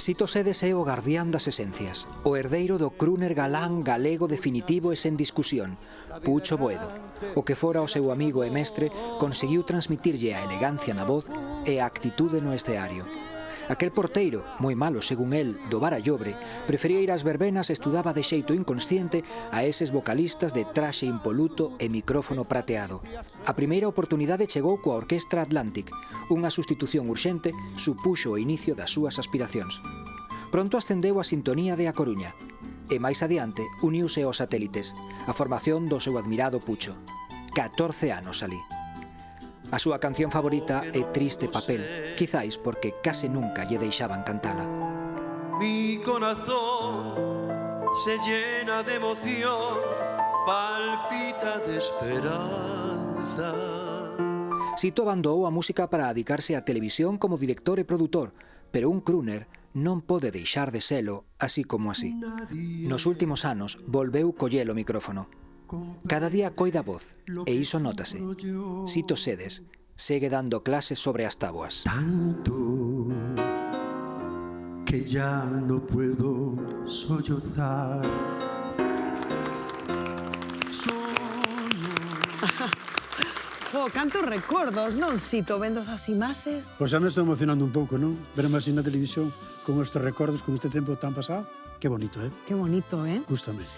Sito Sedes é o gardián das esencias, o herdeiro do crooner galán galego definitivo e sen discusión, Pucho Boedo. O que fora o seu amigo e mestre conseguiu transmitirlle a elegancia na voz e a actitude no escenario. Aquel porteiro, moi malo según el, do Barallobre, prefería ir ás verbenas e estudaba de xeito inconsciente a eses vocalistas de traxe impoluto e micrófono prateado. A primeira oportunidade chegou coa Orquestra Atlantic. Unha sustitución urxente supuxo o inicio das súas aspiracións. Pronto ascendeu a sintonía de A Coruña. E máis adiante uniuse aos satélites, a formación do seu admirado Pucho. 14 anos alí. A súa canción favorita é Triste Papel, quizáis porque case nunca lle deixaban cantala. Mi corazón se llena de emoción, palpita de esperanza. Sito abandonou a música para dedicarse á televisión como director e produtor, pero un crooner non pode deixar de selo así como así. Nos últimos anos volveu coller o micrófono. Cada día coida a voz, e iso nótase. Sito Sedes segue dando clases sobre as táboas. Tanto que ya no puedo sollozar. Cantos recordos, non, Sito, vendo as imaxes? Pois xa me estou emocionando un pouco, non? Verme así na televisión con estes recordos, con este tempo tan pasado. Que bonito, Que bonito, Gústame.